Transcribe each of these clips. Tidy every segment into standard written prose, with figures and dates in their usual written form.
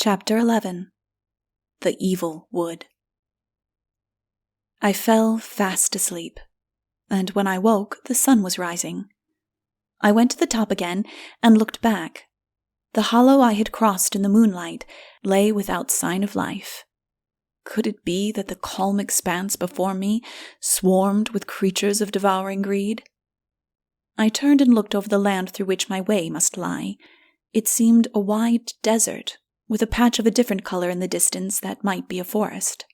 Chapter 11. The Evil Wood. I fell fast asleep, and when I woke, the sun was rising. I went to the top again and looked back. The hollow I had crossed in the moonlight lay without sign of life. Could it be that the calm expanse before me swarmed with creatures of devouring greed? I turned and looked over the land through which my way must lie. It seemed a wide desert, with a patch of a different color in the distance that might be a forest.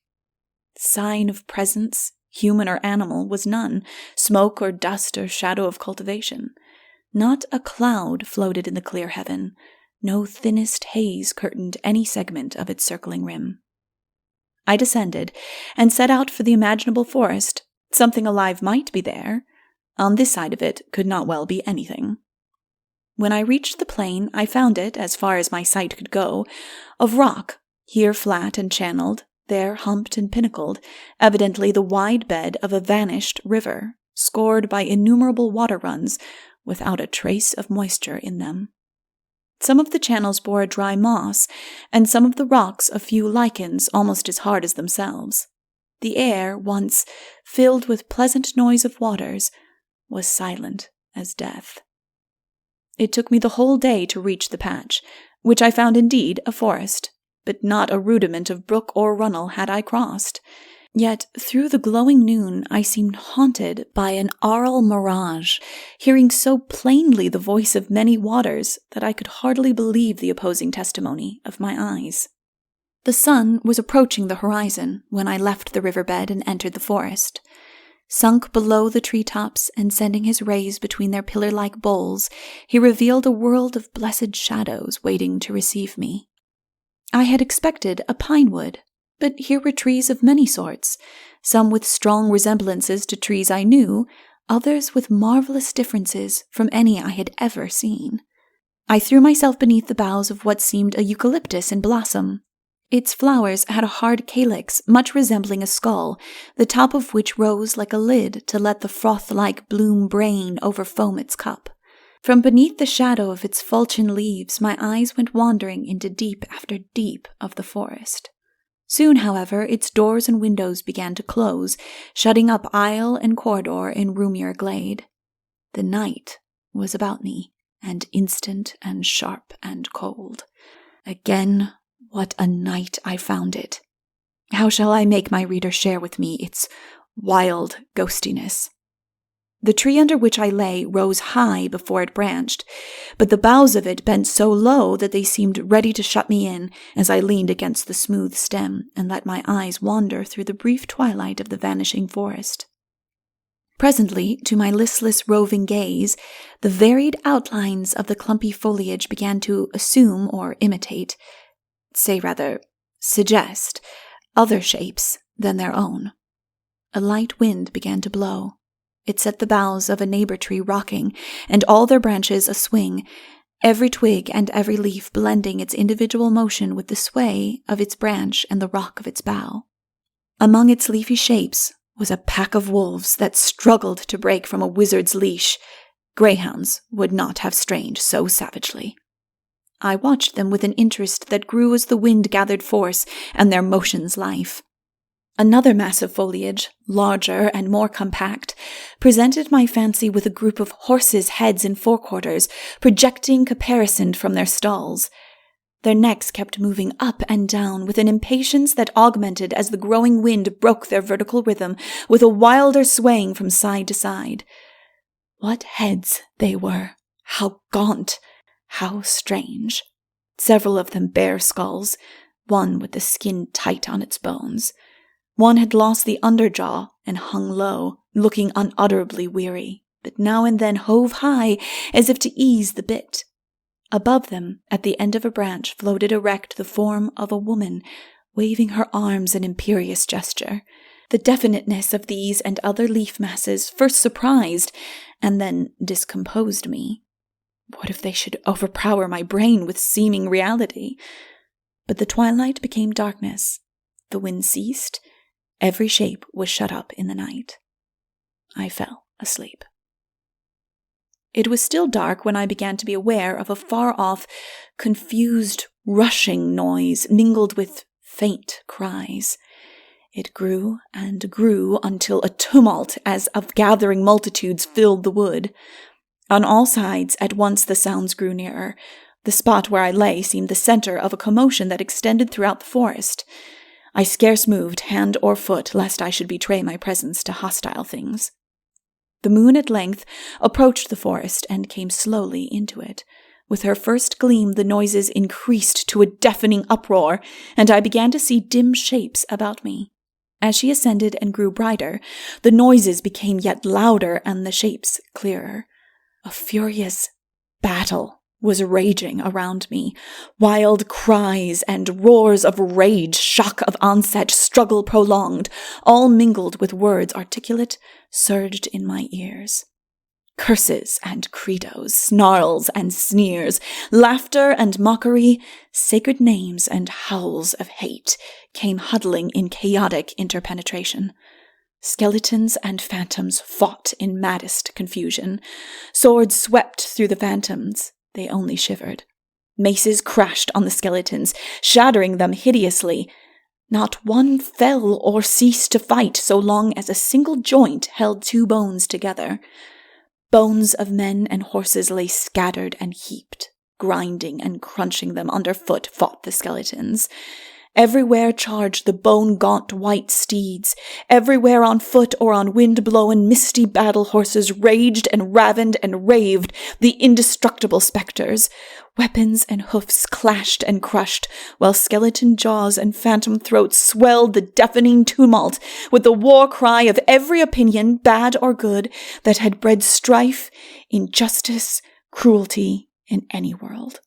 Sign of presence, human or animal, was none, smoke or dust or shadow of cultivation. Not a cloud floated in the clear heaven, no thinnest haze curtained any segment of its circling rim. I descended and set out for the imaginable forest. Something alive might be there. On this side of it could not well be anything. When I reached the plain, I found it, as far as my sight could go, of rock, here flat and channeled, there humped and pinnacled, evidently the wide bed of a vanished river, scored by innumerable water-runs, without a trace of moisture in them. Some of the channels bore a dry moss, and some of the rocks a few lichens almost as hard as themselves. The air, once filled with pleasant noise of waters, was silent as death. It took me the whole day to reach the patch, which I found indeed a forest, but not a rudiment of brook or runnel had I crossed. Yet through the glowing noon I seemed haunted by an aural mirage, hearing so plainly the voice of many waters that I could hardly believe the opposing testimony of my eyes. The sun was approaching the horizon when I left the riverbed and entered the forest. Sunk below the treetops and sending his rays between their pillar-like boles, he revealed a world of blessed shadows waiting to receive me. I had expected a pine wood, but here were trees of many sorts, some with strong resemblances to trees I knew, others with marvelous differences from any I had ever seen. I threw myself beneath the boughs of what seemed a eucalyptus in blossom. Its flowers had a hard calyx much resembling a skull, the top of which rose like a lid to let the froth-like bloom brain overfoam its cup. From beneath the shadow of its falchion leaves my eyes went wandering into deep after deep of the forest. Soon, however, its doors and windows began to close, shutting up aisle and corridor in roomier glade. The night was about me, and instant and sharp and cold. Again, what a night I found it! How shall I make my reader share with me its wild ghostiness? The tree under which I lay rose high before it branched, but the boughs of it bent so low that they seemed ready to shut me in as I leaned against the smooth stem and let my eyes wander through the brief twilight of the vanishing forest. Presently, to my listless roving gaze, the varied outlines of the clumpy foliage began to assume or imitate, suggest, other shapes than their own. A light wind began to blow. It set the boughs of a neighbor tree rocking, and all their branches a-swing, every twig and every leaf blending its individual motion with the sway of its branch and the rock of its bough. Among its leafy shapes was a pack of wolves that struggled to break from a wizard's leash. Greyhounds would not have strained so savagely. I watched them with an interest that grew as the wind gathered force and their motions life. Another mass of foliage, larger and more compact, presented my fancy with a group of horses' heads and forequarters projecting caparisoned from their stalls. Their necks kept moving up and down with an impatience that augmented as the growing wind broke their vertical rhythm with a wilder swaying from side to side. What heads they were! How gaunt! How strange! Several of them bare skulls, one with the skin tight on its bones. One had lost the underjaw and hung low, looking unutterably weary, but now and then hove high as if to ease the bit. Above them, at the end of a branch, floated erect the form of a woman, waving her arms in imperious gesture. The definiteness of these and other leaf masses first surprised, and then discomposed me. What if they should overpower my brain with seeming reality? But the twilight became darkness. The wind ceased. Every shape was shut up in the night. I fell asleep. It was still dark when I began to be aware of a far-off, confused rushing noise mingled with faint cries. It grew and grew until a tumult as of gathering multitudes filled the wood. On all sides at once the sounds grew nearer. The spot where I lay seemed the center of a commotion that extended throughout the forest. I scarce moved hand or foot lest I should betray my presence to hostile things. The moon at length approached the forest and came slowly into it. With her first gleam the noises increased to a deafening uproar, and I began to see dim shapes about me. As she ascended and grew brighter, the noises became yet louder and the shapes clearer. A furious battle was raging around me. Wild cries and roars of rage, shock of onset, struggle prolonged, all mingled with words articulate, surged in my ears. Curses and credos, snarls and sneers, laughter and mockery, sacred names and howls of hate came huddling in chaotic interpenetration. Skeletons and phantoms fought in maddest confusion. Swords swept through the phantoms. They only shivered. Maces crashed on the skeletons, shattering them hideously. Not one fell or ceased to fight so long as a single joint held two bones together. Bones of men and horses lay scattered and heaped. Grinding and crunching them underfoot fought the skeletons. Everywhere charged the bone-gaunt white steeds. Everywhere on foot or on wind-blown misty battle horses raged and ravened and raved the indestructible specters. Weapons and hoofs clashed and crushed, while skeleton jaws and phantom throats swelled the deafening tumult with the war cry of every opinion, bad or good, that had bred strife, injustice, cruelty in any world.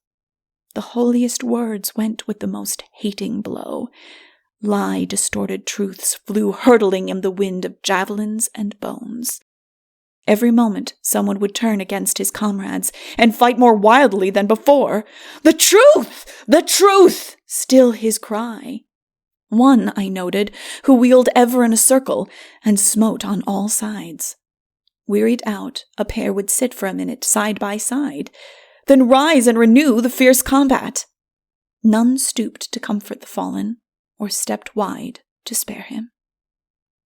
The holiest words went with the most hating blow. Lie-distorted truths flew hurtling in the wind of javelins and bones. Every moment someone would turn against his comrades and fight more wildly than before. "The truth! The truth!" still his cry. One, I noted, who wheeled ever in a circle and smote on all sides. Wearied out, a pair would sit for a minute side by side, then rise and renew the fierce combat. None stooped to comfort the fallen, or stepped wide to spare him.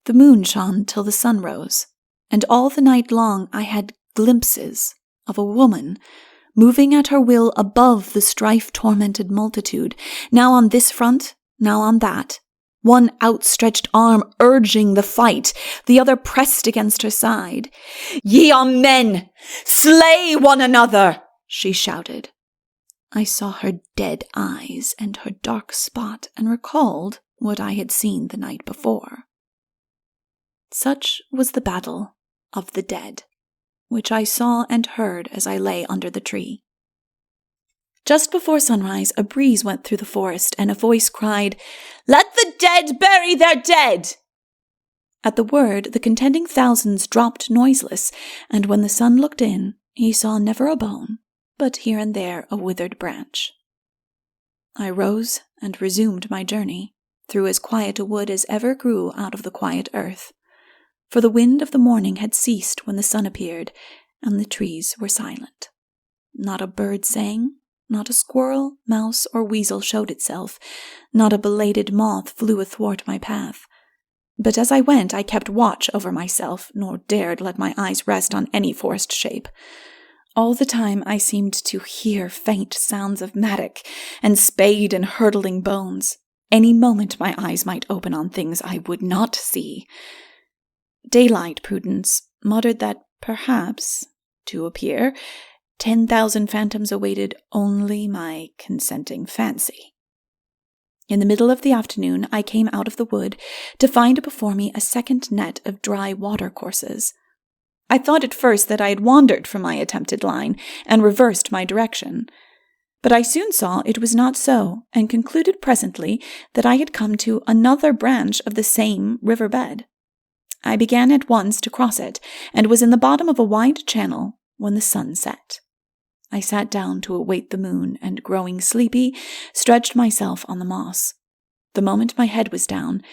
The moon shone till the sun rose, and all the night long I had glimpses of a woman moving at her will above the strife-tormented multitude, now on this front, now on that, one outstretched arm urging the fight, the other pressed against her side. "Ye are men! Slay one another!" she shouted. I saw her dead eyes and her dark spot and recalled what I had seen the night before. Such was the battle of the dead, which I saw and heard as I lay under the tree. Just before sunrise, a breeze went through the forest and a voice cried, "Let the dead bury their dead!" At the word, the contending thousands dropped noiseless, and when the sun looked in, he saw never a bone, but here and there a withered branch. I rose and resumed my journey, through as quiet a wood as ever grew out of the quiet earth, for the wind of the morning had ceased when the sun appeared, and the trees were silent. Not a bird sang, not a squirrel, mouse, or weasel showed itself, not a belated moth flew athwart my path. But as I went, I kept watch over myself, nor dared let my eyes rest on any forest shape. All the time I seemed to hear faint sounds of mattock and spade and hurtling bones. Any moment my eyes might open on things I would not see. Daylight prudence muttered that perhaps, to appear, 10,000 phantoms awaited only my consenting fancy. In the middle of the afternoon I came out of the wood to find before me a second net of dry watercourses. I thought at first that I had wandered from my attempted line and reversed my direction, but I soon saw it was not so, and concluded presently that I had come to another branch of the same river bed. I began at once to cross it, and was in the bottom of a wide channel when the sun set. I sat down to await the moon, and growing sleepy, stretched myself on the moss. The moment my head was down,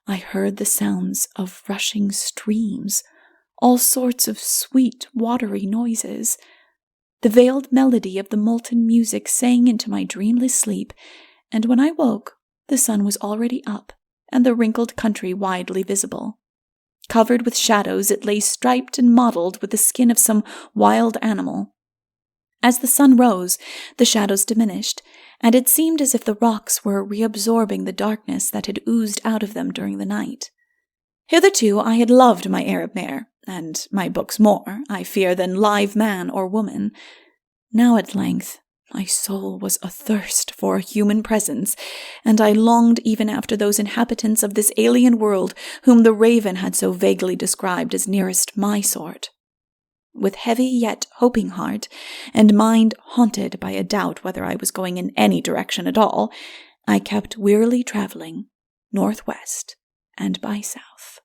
I heard the sounds of rushing streams, all sorts of sweet, watery noises. The veiled melody of the molten music sang into my dreamless sleep, and when I woke, the sun was already up, and the wrinkled country widely visible. Covered with shadows, it lay striped and mottled with the skin of some wild animal. As the sun rose, the shadows diminished, and it seemed as if the rocks were reabsorbing the darkness that had oozed out of them during the night. Hitherto I had loved my Arab mare, and my books more, I fear, than live man or woman. Now at length my soul was athirst for a human presence, and I longed even after those inhabitants of this alien world whom the raven had so vaguely described as nearest my sort. With heavy yet hoping heart, and mind haunted by a doubt whether I was going in any direction at all, I kept wearily traveling northwest and by south.